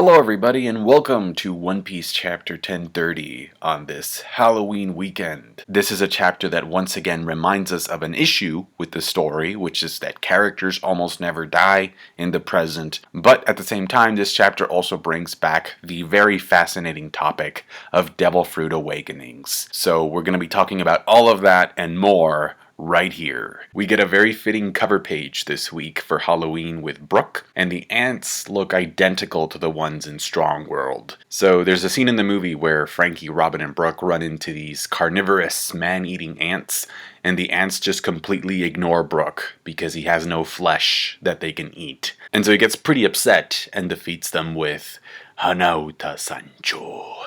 Hello everybody and welcome to One Piece chapter 1030 on this Halloween weekend. This is a chapter that once again reminds us of an issue with the story, which is that characters almost never die in the present, but at the same time this chapter also brings back the very fascinating topic of Devil Fruit Awakenings. So we're going to be talking about all of that and more right here. We get a very fitting cover page this week for Halloween with Brook, and the ants look identical to the ones in Strong World. So there's a scene in the movie where Frankie, Robin, and Brook run into these carnivorous, man-eating ants, and the ants just completely ignore Brook because he has no flesh that they can eat. And so he gets pretty upset and defeats them with Hanauta Sancho.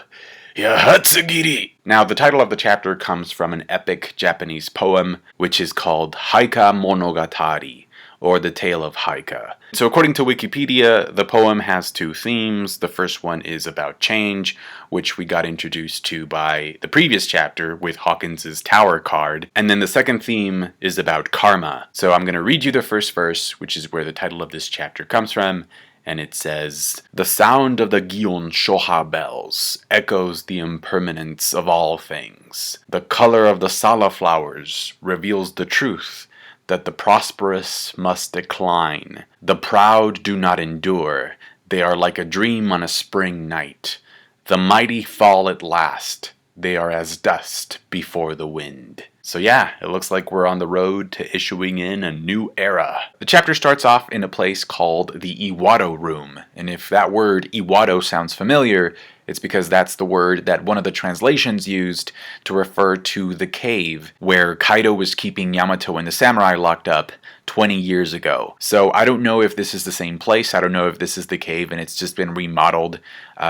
Yahatsugiri! Now, the title of the chapter comes from an epic Japanese poem, which is called Haika Monogatari, or The Tale of Haika. So according to Wikipedia, the poem has two themes. The first one is about change, which we got introduced to by the previous chapter with Hawkins's Tower card. And then the second theme is about karma. So I'm going to read you the first verse, which is where the title of this chapter comes from. And it says, "The sound of the Gion Shoha bells echoes the impermanence of all things. The color of the Sala flowers reveals the truth that the prosperous must decline. The proud do not endure. They are like a dream on a spring night. The mighty fall at last. They are as dust before the wind." So yeah, it looks like we're on the road to issuing in a new era. The chapter starts off in a place called the Iwato Room, and if that word Iwato sounds familiar, it's because that's the word that one of the translations used to refer to the cave where Kaido was keeping Yamato and the samurai locked up 20 years ago. So I don't know if this is the same place, I don't know if this is the cave and it's just been remodeled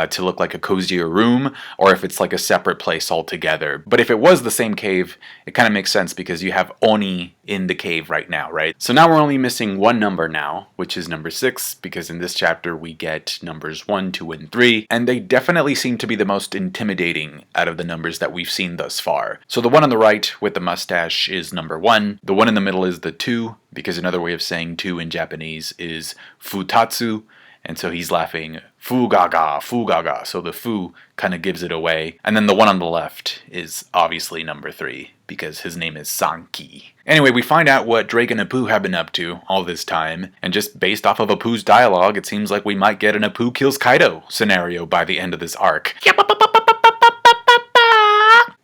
to look like a cozier room, or if it's like a separate place altogether. But if it was the same cave, it kind of makes sense because you have Oni in the cave right now, right? So now we're only missing one number now, which is number 6, because in this chapter we get numbers 1, 2, and 3, and they definitely seem to be the most intimidating out of the numbers that we've seen thus far. So the one on the right with the mustache is number 1, the one in the middle is the 2, because another way of saying 2 in Japanese is futatsu, and so he's laughing, fugaga, fugaga, so the fu kind of gives it away. And then the one on the left is obviously number 3, because his name is Sanki. Anyway, we find out what Drake and Apu have been up to all this time, and just based off of Apu's dialogue, it seems like we might get an Apu kills Kaido scenario by the end of this arc.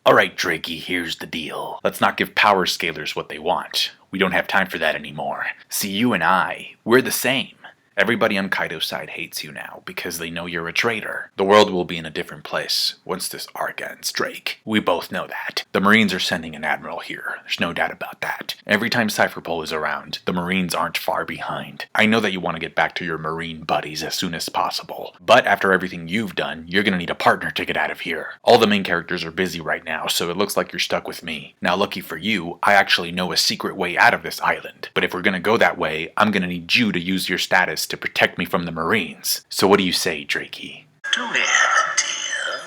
Alright, Drakey, here's the deal. Let's not give power scalers what they want. We don't have time for that anymore. See, you and I, we're the same. Everybody on Kaido's side hates you now because they know you're a traitor. The world will be in a different place once this arc ends, Drake. We both know that. The Marines are sending an admiral here. There's no doubt about that. Every time Cypherpole is around, the Marines aren't far behind. I know that you want to get back to your Marine buddies as soon as possible, but after everything you've done, you're gonna need a partner to get out of here. All the main characters are busy right now, so it looks like you're stuck with me. Now, lucky for you, I actually know a secret way out of this island, but if we're gonna go that way, I'm gonna need you to use your status to protect me from the Marines. So what do you say, Drakey? Do we have a deal?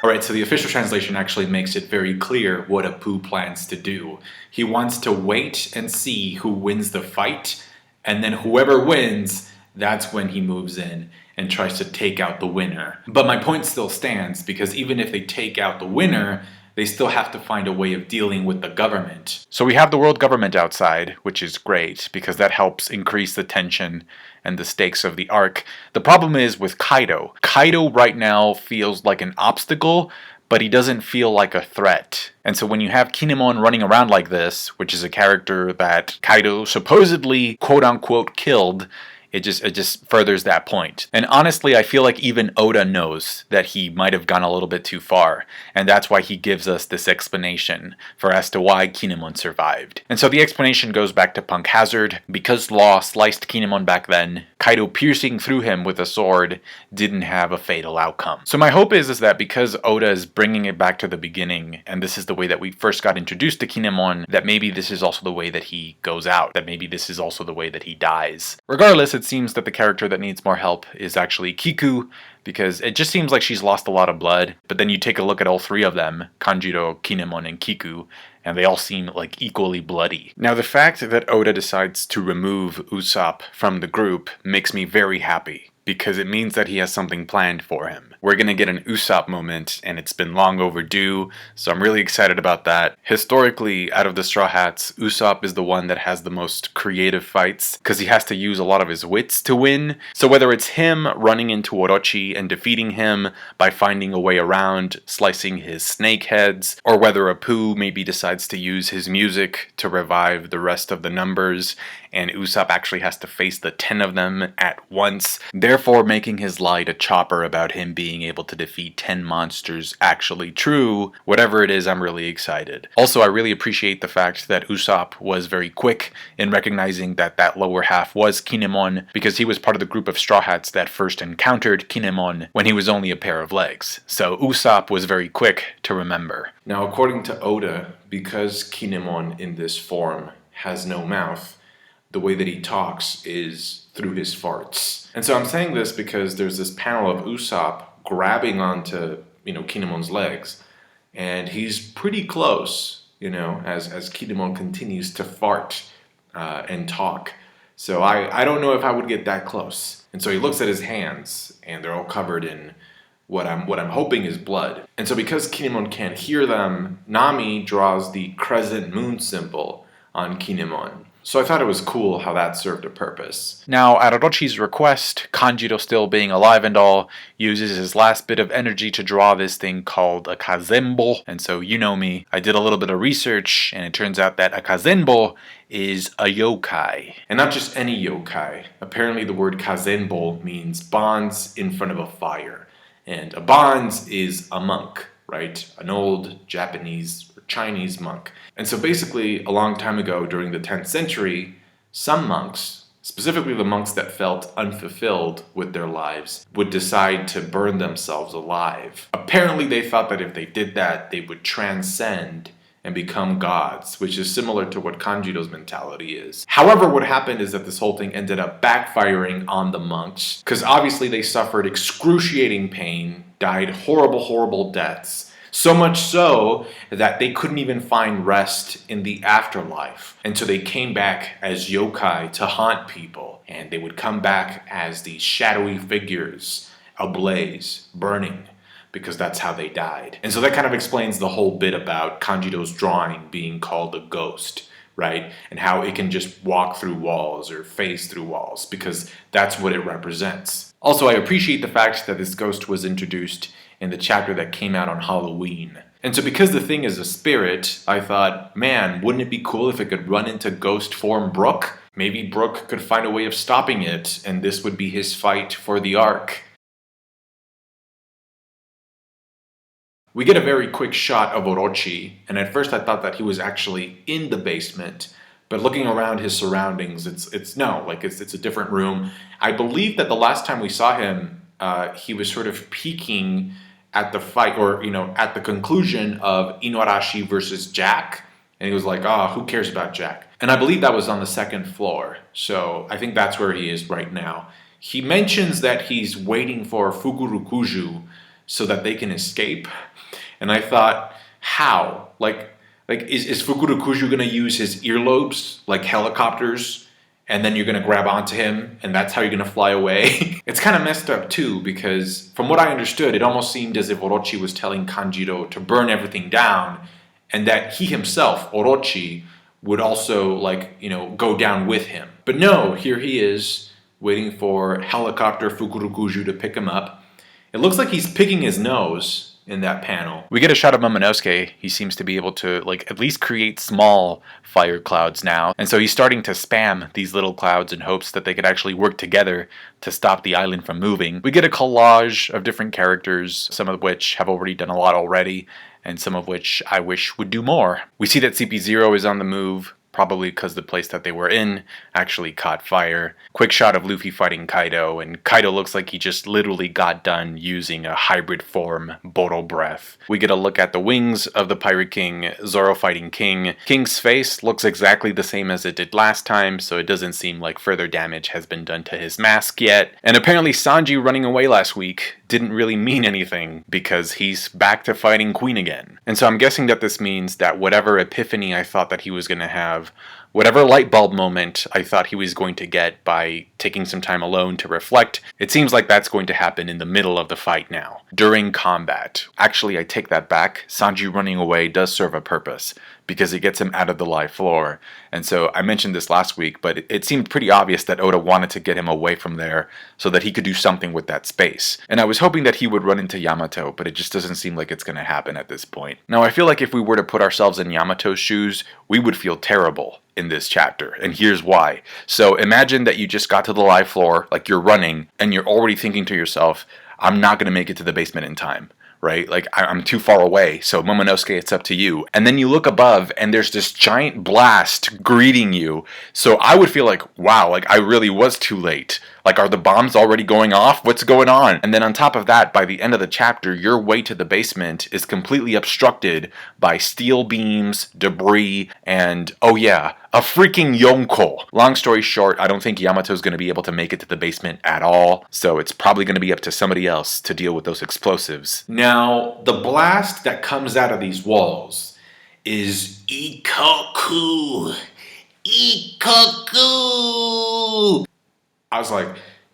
Alright, so the official translation actually makes it very clear what Apu plans to do. He wants to wait and see who wins the fight, and then whoever wins, that's when he moves in and tries to take out the winner. But my point still stands, because even if they take out the winner, they still have to find a way of dealing with the government. So we have the world government outside, which is great, because that helps increase the tension and the stakes of the arc. The problem is with Kaido. Kaido right now feels like an obstacle, but he doesn't feel like a threat. And so when you have Kinemon running around like this, which is a character that Kaido supposedly quote-unquote killed, it just furthers that point. And honestly, I feel like even Oda knows that he might have gone a little bit too far, and that's why he gives us this explanation for as to why Kinemon survived. And so the explanation goes back to Punk Hazard. Because Law sliced Kinemon back then, Kaido piercing through him with a sword didn't have a fatal outcome. So my hope is that because Oda is bringing it back to the beginning, and this is the way that we first got introduced to Kinemon, that maybe this is also the way that he goes out, that maybe this is also the way that he dies. Regardless, it seems that the character that needs more help is actually Kiku, because it just seems like she's lost a lot of blood. But then you take a look at all three of them, Kanjuro, Kinemon, and Kiku, and they all seem like equally bloody. Now, the fact that Oda decides to remove Usopp from the group makes me very happy, because it means that he has something planned for him. We're gonna get an Usopp moment, and it's been long overdue, so I'm really excited about that. Historically, out of the Straw Hats, Usopp is the one that has the most creative fights, because he has to use a lot of his wits to win. So whether it's him running into Orochi and defeating him by finding a way around, slicing his snake heads, or whether Apu maybe decides to use his music to revive the rest of the numbers, and Usopp actually has to face the 10 of them at once, therefore making his lie to Chopper about him being able to defeat 10 monsters actually true. Whatever it is, I'm really excited. Also, I really appreciate the fact that Usopp was very quick in recognizing that that lower half was Kinemon, because he was part of the group of Straw Hats that first encountered Kinemon when he was only a pair of legs. So Usopp was very quick to remember. Now, according to Oda, because Kinemon in this form has no mouth, the way that he talks is through his farts. And so I'm saying this because there's this panel of Usopp grabbing onto, Kinemon's legs, and he's pretty close, as Kinemon continues to fart and talk. So I don't know if I would get that close. And so he looks at his hands, and they're all covered in what I'm hoping is blood. And so because Kinemon can't hear them, Nami draws the crescent moon symbol on Kinemon. So I thought it was cool how that served a purpose. Now, at Orochi's request, Kanjuro, still being alive and all, uses his last bit of energy to draw this thing called a kazembo. And so, you know me, I did a little bit of research, and it turns out that a kazembo is a yokai. And not just any yokai. Apparently the word kazembo means bonds in front of a fire. And a bonds is a monk, right? An old Japanese or Chinese monk. And so basically, a long time ago, during the 10th century, some monks, specifically the monks that felt unfulfilled with their lives, would decide to burn themselves alive. Apparently, they thought that if they did that, they would transcend and become gods, which is similar to what Kanjuro's mentality is. However, what happened is that this whole thing ended up backfiring on the monks, because obviously they suffered excruciating pain, died horrible, horrible deaths. So much so that they couldn't even find rest in the afterlife. And so they came back as yokai to haunt people. And they would come back as these shadowy figures, ablaze, burning, because that's how they died. And so that kind of explains the whole bit about Kanjuro's drawing being called a ghost, right? And how it can just walk through walls or phase through walls, because that's what it represents. Also, I appreciate the fact that this ghost was introduced in the chapter that came out on Halloween. And so because the thing is a spirit, I thought, man, wouldn't it be cool if it could run into ghost form Brook? Maybe Brook could find a way of stopping it, and this would be his fight for the Ark. We get a very quick shot of Orochi, and at first I thought that he was actually in the basement, but looking around his surroundings, it's a different room. I believe that the last time we saw him, he was sort of peeking at the fight, or, at the conclusion of Inuarashi versus Jack. And he was like, who cares about Jack? And I believe that was on the second floor. So I think that's where he is right now. He mentions that he's waiting for Fukurokuju so that they can escape. And I thought, how? Is Fukurokuju going to use his earlobes like helicopters? And then you're going to grab onto him, and that's how you're going to fly away. It's kind of messed up too, because from what I understood, it almost seemed as if Orochi was telling Kanjuro to burn everything down, and that he himself, Orochi, would also go down with him. But no, here he is, waiting for helicopter Fukurokuju to pick him up. It looks like he's picking his nose in that panel. We get a shot of Momonosuke. He seems to be able to at least create small fire clouds now. And so he's starting to spam these little clouds in hopes that they could actually work together to stop the island from moving. We get a collage of different characters, some of which have already done a lot already, and some of which I wish would do more. We see that CP0 is on the move, probably because the place that they were in actually caught fire. Quick shot of Luffy fighting Kaido, and Kaido looks like he just literally got done using a hybrid form, Boro Breath. We get a look at the wings of the Pirate King, Zoro fighting King. King's face looks exactly the same as it did last time, so it doesn't seem like further damage has been done to his mask yet. And apparently Sanji running away last week didn't really mean anything, because he's back to fighting Queen again. And so I'm guessing that this means that whatever epiphany I thought that he was going to have Whatever light bulb moment I thought he was going to get by taking some time alone to reflect, it seems like that's going to happen in the middle of the fight now, during combat. Actually, I take that back. Sanji running away does serve a purpose, because it gets him out of the live floor. And so I mentioned this last week, but it seemed pretty obvious that Oda wanted to get him away from there so that he could do something with that space. And I was hoping that he would run into Yamato, but it just doesn't seem like it's going to happen at this point. Now, I feel like if we were to put ourselves in Yamato's shoes, we would feel terrible in this chapter, and here's why. So imagine that you just got to the live floor, like you're running, and you're already thinking to yourself, I'm not going to make it to the basement in time. Right? Like, I'm too far away, so Momonosuke, it's up to you. And then you look above, and there's this giant blast greeting you. So I would feel like, wow, like, I really was too late. Like, are the bombs already going off? What's going on? And then on top of that, by the end of the chapter, your way to the basement is completely obstructed by steel beams, debris, and, oh yeah, a freaking Yonko. Long story short, I don't think Yamato's going to be able to make it to the basement at all, so it's probably going to be up to somebody else to deal with those explosives. Now, the blast that comes out of these walls is Ikoku. Ikoku! I was like,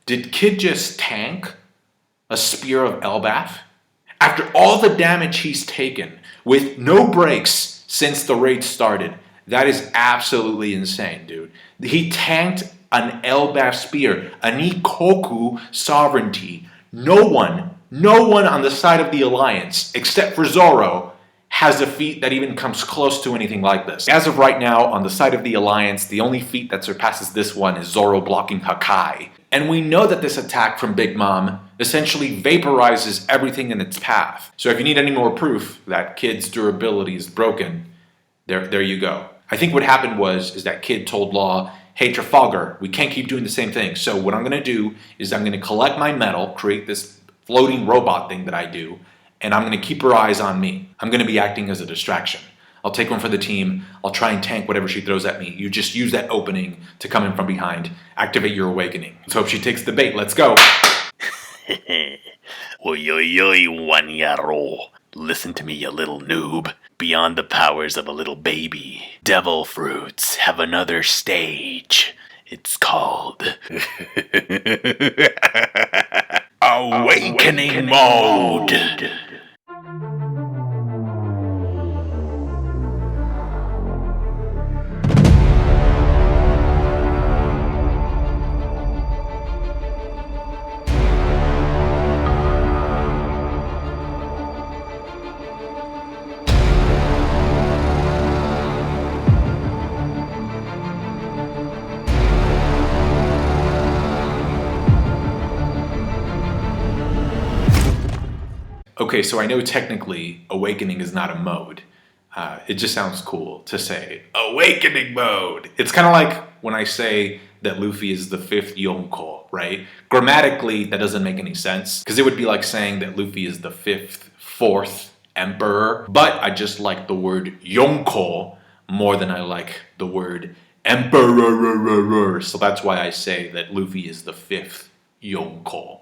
did Kid just tank a spear of Elbaf? After all the damage he's taken, with no breaks since the raid started, that is absolutely insane, dude. He tanked an Elbaf spear, an Ikoku sovereignty. No one on the side of the Alliance, except for Zoro, has a feat that even comes close to anything like this. As of right now, on the side of the Alliance, the only feat that surpasses this one is Zoro blocking Hakai. And we know that this attack from Big Mom essentially vaporizes everything in its path. So if you need any more proof that Kid's durability is broken, there you go. I think what happened is that Kid told Law, hey Trafalgar, we can't keep doing the same thing. So what I'm going to do is I'm going to collect my metal, create this floating robot thing that I do, and I'm going to keep her eyes on me. I'm going to be acting as a distraction. I'll take one for the team. I'll try and tank whatever she throws at me. You just use that opening to come in from behind. Activate your awakening. Let's hope she takes the bait. Let's go. Oi, oi, oi, Wanyaro. Listen to me, you little noob. Beyond the powers of a little baby, devil fruits have another stage. It's called Awakening Mode. Okay, so I know technically awakening is not a mode. It just sounds cool to say awakening mode. It's kind of like when I say that Luffy is the fifth Yonko, right? Grammatically, that doesn't make any sense because it would be like saying that Luffy is the fourth emperor. But I just like the word Yonko more than I like the word emperor. So that's why I say that Luffy is the fifth Yonko,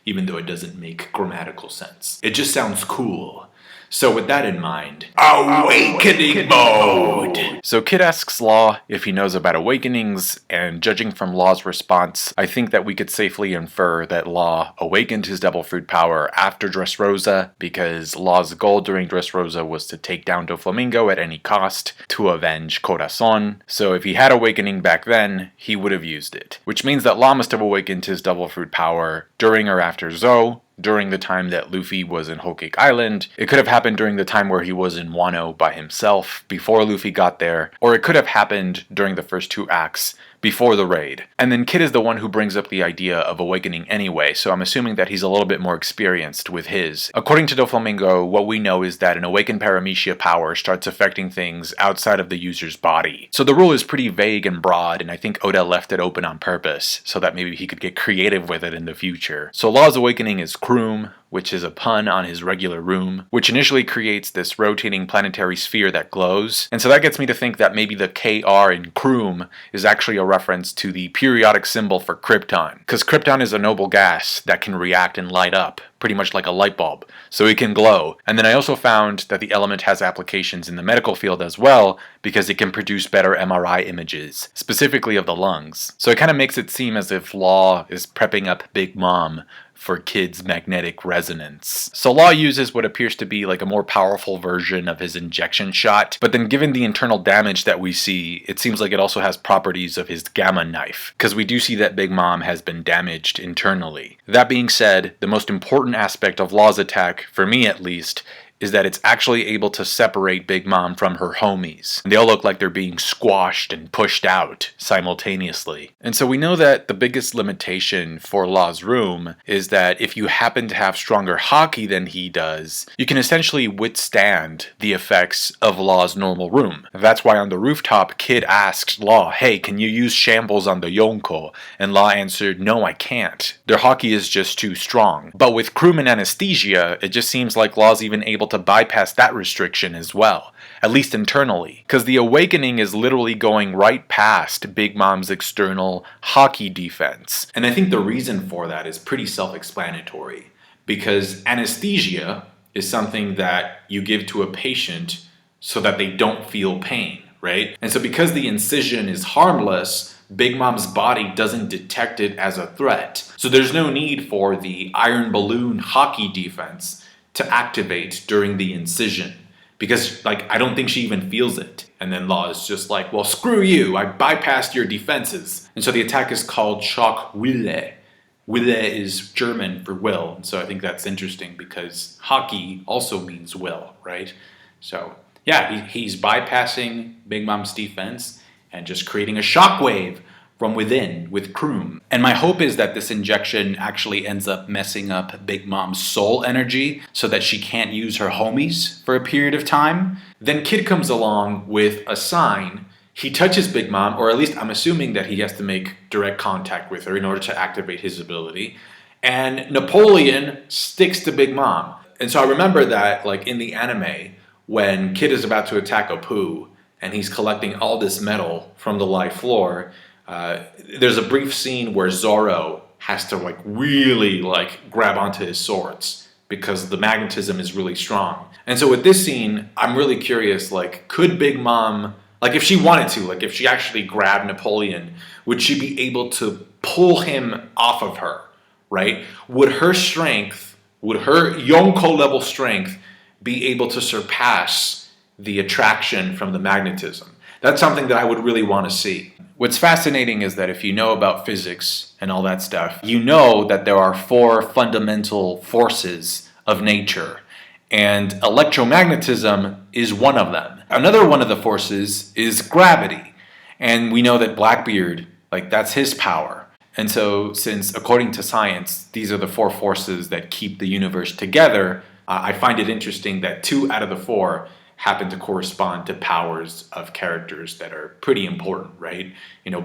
even though it doesn't make grammatical sense. It just sounds cool. So with that in mind, Awakening Mode! So Kid asks Law if he knows about awakenings, and judging from Law's response, I think that we could safely infer that Law awakened his Devil Fruit power after Dressrosa, because Law's goal during Dressrosa was to take down Doflamingo at any cost to avenge Corazon. So if he had awakening back then, he would have used it. Which means that Law must have awakened his Devil Fruit power during or after Zou, during the time that Luffy was in Whole Cake Island. It could have happened during the time where he was in Wano by himself, before Luffy got there, or it could have happened during the first two acts, before the raid. And then Kid is the one who brings up the idea of awakening anyway, so I'm assuming that he's a little bit more experienced with his. According to Doflamingo, what we know is that an awakened paramecia power starts affecting things outside of the user's body. So the rule is pretty vague and broad, and I think Oda left it open on purpose, so that maybe he could get creative with it in the future. So Law's awakening is Kroom, which is a pun on his regular room, which initially creates this rotating planetary sphere that glows. And so that gets me to think that maybe the KR in Kroom is actually a reference to the periodic symbol for krypton, because krypton is a noble gas that can react and light up, pretty much like a light bulb, so it can glow. And then I also found that the element has applications in the medical field as well, because it can produce better MRI images, specifically of the lungs. So it kind of makes it seem as if Law is prepping up Big Mom for Kid's magnetic resonance. So Law uses what appears to be like a more powerful version of his injection shot, but then given the internal damage that we see, it seems like it also has properties of his gamma knife, because we do see that Big Mom has been damaged internally. That being said, the most important aspect of Law's attack, for me at least, is that it's actually able to separate Big Mom from her homies. They all look like they're being squashed and pushed out simultaneously. And so we know that the biggest limitation for Law's room is that if you happen to have stronger haki than he does, you can essentially withstand the effects of Law's normal room. That's why on the rooftop, Kid asked Law, hey, can you use shambles on the Yonko? And Law answered, no, I can't. Their haki is just too strong. But with crewman anesthesia, it just seems like Law's even able to bypass that restriction as well, at least internally, because the awakening is literally going right past Big Mom's external haki defense. And I think the reason for that is pretty self-explanatory, because anesthesia is something that you give to a patient so that they don't feel pain, right? And so because the incision is harmless, Big Mom's body doesn't detect it as a threat. So there's no need for the iron balloon haki defense to activate during the incision, because I don't think she even feels it. And then Law is just like, well, screw you, I bypassed your defenses. And so the attack is called Schock Wille. Wille is German for will, and so I think that's interesting because haki also means will, right? So yeah, he's bypassing Big Mom's defense and just creating a shockwave from within with Kroom. And my hope is that this injection actually ends up messing up Big Mom's soul energy so that she can't use her homies for a period of time. Then Kid comes along with a sign. He touches Big Mom, or at least I'm assuming that he has to make direct contact with her in order to activate his ability. And Napoleon sticks to Big Mom. And so I remember that in the anime, when Kid is about to attack Apu, and he's collecting all this metal from the live floor, there's a brief scene where Zoro has to really grab onto his swords because the magnetism is really strong. And so with this scene, I'm really curious, could Big Mom, if she wanted to, if she actually grabbed Napoleon, would she be able to pull him off of her, right? Would her strength, would her Yonko level strength be able to surpass the attraction from the magnetism? That's something that I would really want to see. What's fascinating is that if you know about physics and all that stuff, you know that there are 4 fundamental forces of nature, and electromagnetism is one of them. Another one of the forces is gravity, and we know that Blackbeard, that's his power. And so since, according to science, these are the 4 forces that keep the universe together, I find it interesting that 2 out of the 4 happen to correspond to powers of characters that are pretty important, right?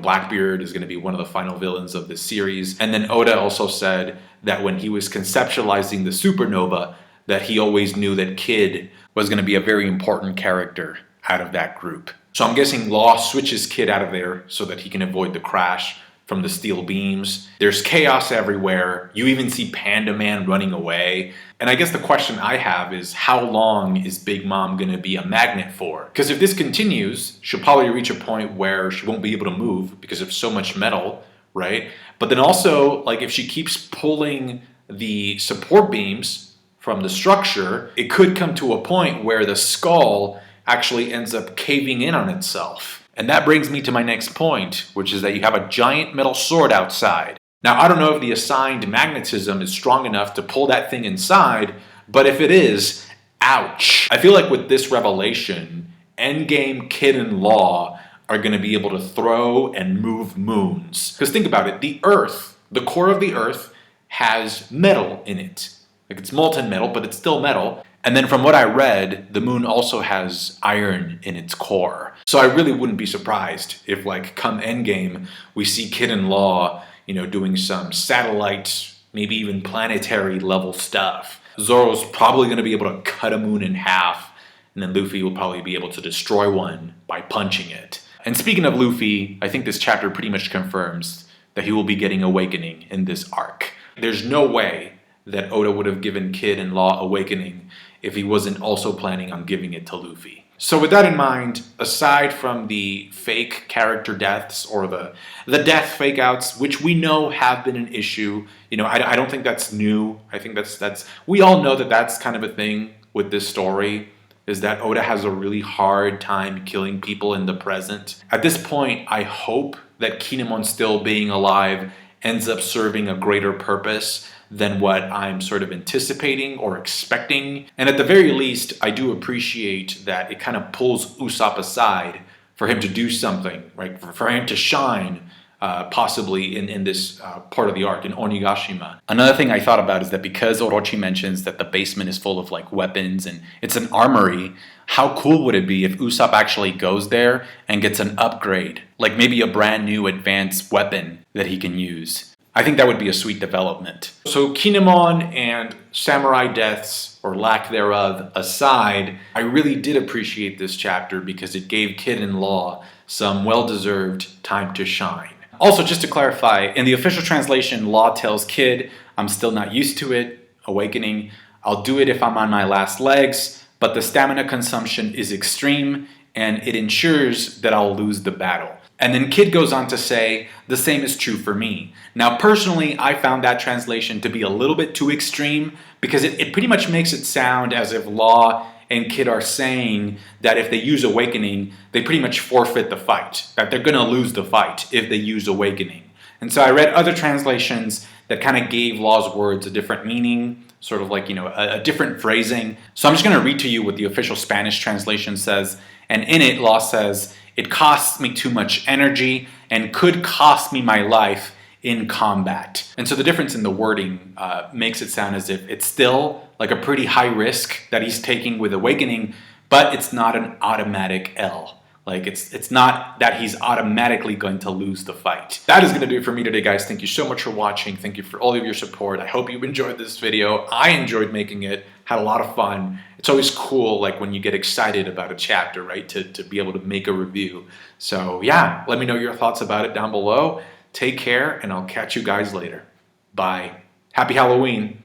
Blackbeard is going to be one of the final villains of this series. And then Oda also said that when he was conceptualizing the supernova, that he always knew that Kid was going to be a very important character out of that group. So I'm guessing Law switches Kid out of there so that he can avoid the crash from the steel beams. There's chaos everywhere. You even see Panda Man running away. And I guess the question I have is, how long is Big Mom going to be a magnet for? Because if this continues, she'll probably reach a point where she won't be able to move because of so much metal, right? But then also, if she keeps pulling the support beams from the structure, it could come to a point where the skull actually ends up caving in on itself. And that brings me to my next point, which is that you have a giant metal sword outside. Now, I don't know if the assigned magnetism is strong enough to pull that thing inside, but if it is, ouch. I feel like with this revelation, Endgame, Kid, and Law are going to be able to throw and move moons. Because think about it, the Earth, the core of the Earth, has metal in it. It's molten metal, but it's still metal. And then from what I read, the moon also has iron in its core. So I really wouldn't be surprised if come Endgame, we see Kid and Law, doing some satellite maybe even planetary level stuff. Zoro's probably going to be able to cut a moon in half, and then Luffy will probably be able to destroy one by punching it. And speaking of Luffy, I think this chapter pretty much confirms that he will be getting Awakening in this arc. There's no way that Oda would have given Kid and Law Awakening if he wasn't also planning on giving it to Luffy. So with that in mind, aside from the fake character deaths or the death fake outs, which we know have been an issue, I don't think that's new. I think that's we all know that that's kind of a thing with this story, is that Oda has a really hard time killing people in the present. At this point, I hope that Kinemon still being alive ends up serving a greater purpose than what I'm sort of anticipating or expecting. And at the very least, I do appreciate that it kind of pulls Usopp aside for him to do something, right? For him to shine, possibly in this part of the arc, in Onigashima. Another thing I thought about is that because Orochi mentions that the basement is full of like weapons and it's an armory, how cool would it be if Usopp actually goes there and gets an upgrade? Like maybe a brand new advanced weapon that he can use. I think that would be a sweet development. So Kinemon and samurai deaths, or lack thereof, aside, I really did appreciate this chapter because it gave Kid and Law some well-deserved time to shine. Also, just to clarify, in the official translation, Law tells Kid, I'm still not used to it, Awakening. I'll do it if I'm on my last legs, but the stamina consumption is extreme and it ensures that I'll lose the battle. And then Kid goes on to say, the same is true for me. Now, personally, I found that translation to be a little bit too extreme because it pretty much makes it sound as if Law and Kid are saying that if they use Awakening, they pretty much forfeit the fight, that they're going to lose the fight if they use Awakening. And so I read other translations that kind of gave Law's words a different meaning, sort of like, a different phrasing. So I'm just going to read to you what the official Spanish translation says. And in it, Law says, it costs me too much energy and could cost me my life in combat. And so the difference in the wording makes it sound as if it's still like a pretty high risk that he's taking with Awakening, but it's not an automatic L. Like it's not that he's automatically going to lose the fight. That is going to do it for me today, guys. Thank you so much for watching. Thank you for all of your support. I hope you enjoyed this video. I enjoyed making it, had a lot of fun. It's always cool, like when you get excited about a chapter, right? To be able to make a review. So yeah, let me know your thoughts about it down below. Take care, and I'll catch you guys later. Bye. Happy Halloween.